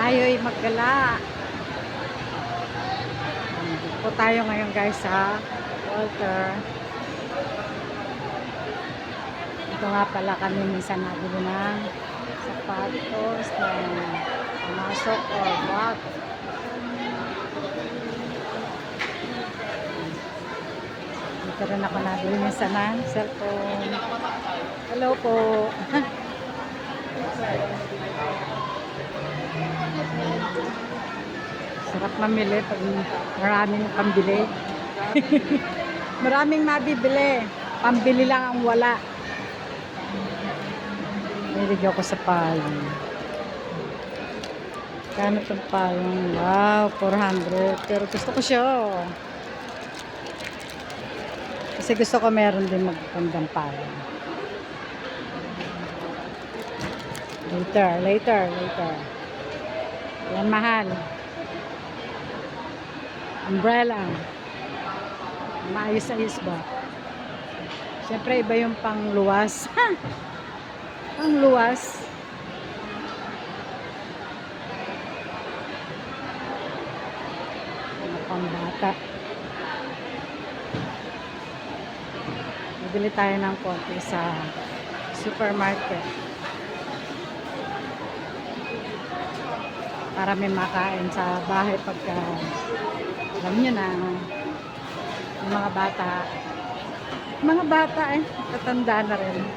tayo'y maggala. Dito po tayo ngayon guys sa Walter. Ito nga pala kami minsan nabili ng sapatos na pamasok o bag. Dito rin ako nabili minsan ng cellphone. Hello po. Sarap mamili pag maraming pambili. Maraming mabibili. Pambili lang ang wala. Nilig ako sa payong. Kano itong payong? Wow, 400. Pero gusto ko siya. Kasi gusto ko meron din magpandang payong. Later. Yan mahal. Umbrella. Maayos-ayos ba? Siyempre iba yung pangluwas. Pangluwas. Mga pangbata. Bibili tayo ng konti sa supermarket. Para may makain sa bahay pagka alam nyo na yung mga bata tatanda na rin.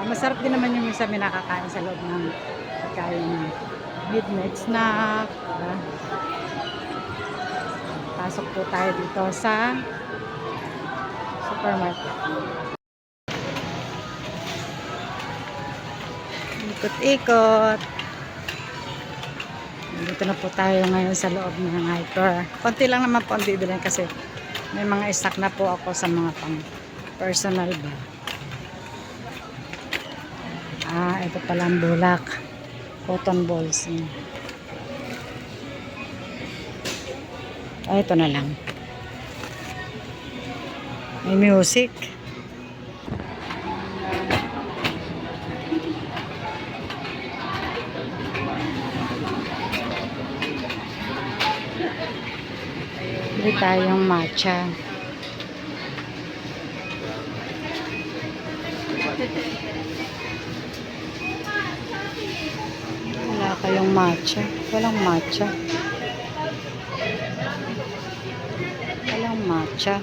Masarap din naman yung minsan may nakakain sa loob ng pagkain midnight snack, diba? Pasok po tayo dito sa supermarket. Ikot-ikot. Dito na po tayo ngayon sa loob ng hyper. Konti lang naman po ang bibilin kasi may mga stock na po ako sa mga pang personal ba. Ito pala ang bulak. Cotton balls. Ito na lang. May music. Bili tayong matcha. Wala kayong matcha. Walang matcha. Walang matcha.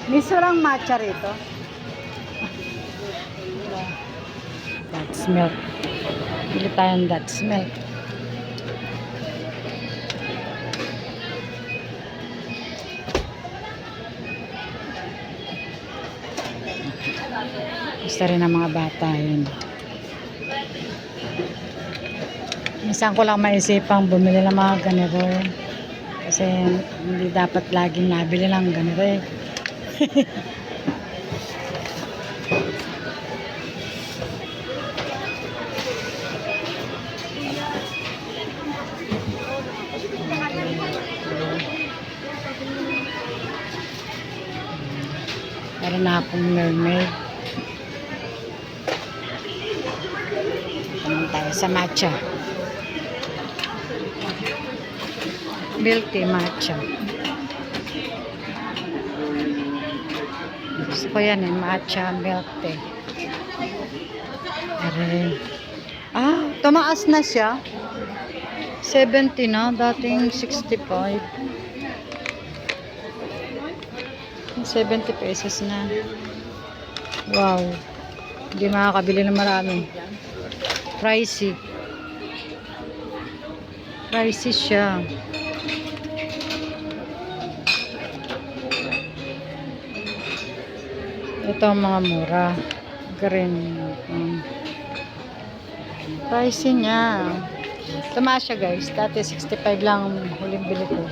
Miso lang matcha rito. That's milk. Bili tayong that's milk. Gusto rin ng mga bata yun. Minsan ko lang maisipang bumili ng mga ganito. Kasi hindi dapat laging nabili lang ganito eh. Meron na akong mermaid. Naman tayo sa matcha. Milk tea matcha. Gusto ko yan matcha milk tea. Tumaas na siya. 70 na. Dating 65. 70 pesos na. Wow. Hindi makakabili ng marami. Pricey. Pricey siya. Ito ang mga mura. Green. Pricey niya. Tumaas siya guys. Dati 65 lang huling bili ko.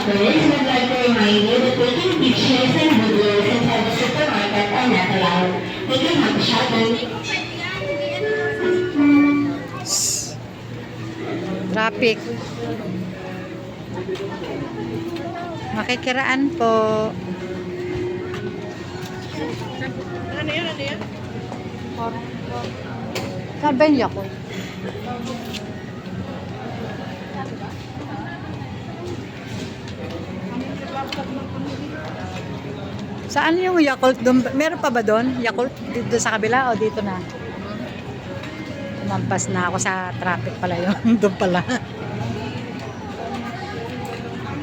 customers would like to remind you that taking pictures and videos inside the supermarket are not allowed. They can have a shuttle. Traffic. Makikiraan po. Ano yan? Ano yan? Saan ba yung Yakult? Saan yung Yakult? Meron pa ba doon? Yakult? Dito sa kabila o dito na? Tumampas na ako sa traffic pala yun. Doon pala.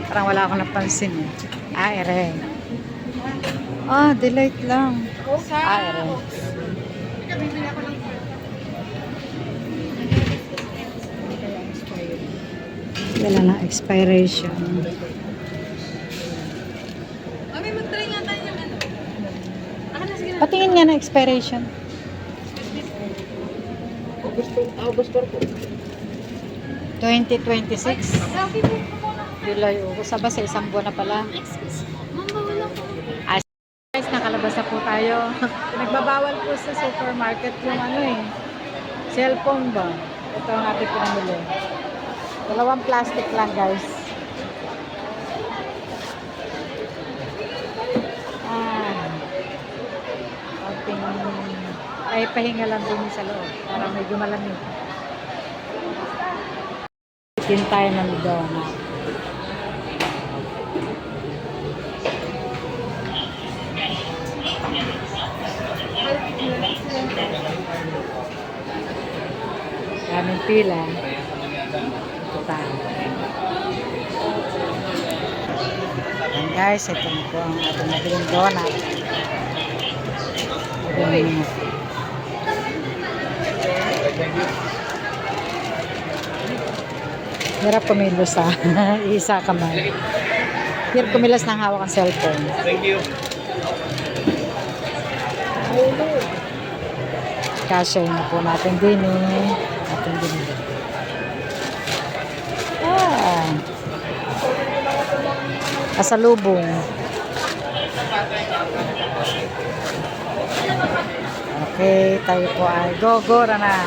Parang wala akong napansin eh. Ere. Delight lang. Ere. Wala na expiration. Mami, mag-try nga tayo ng ano. Patingin nga na expiration. August 4 po. 2026. Selfie po po muna. July, August. Saba sa isang buwan na pala. Excuse. Mama, wala po. Guys, nakalabas na po tayo. Nagbabawal po sa supermarket yung ano eh. Cellphone ba? Ito ang ating pinamili. 2 plastic lang guys. Konting ay pahinga lang din sa loob para medyo malamig. Itin tayo ng donut. Daming pila. Ito tayo. Ayan guys, ito na po ang ating nabiling donut. Hirap kumilos ha. Isa kamay. Hirap kumilos ng hawak ang cellphone. Thank you. Kasya na po natin din eh. Natin din. Kasalubong. Okay, tayo po ay go na.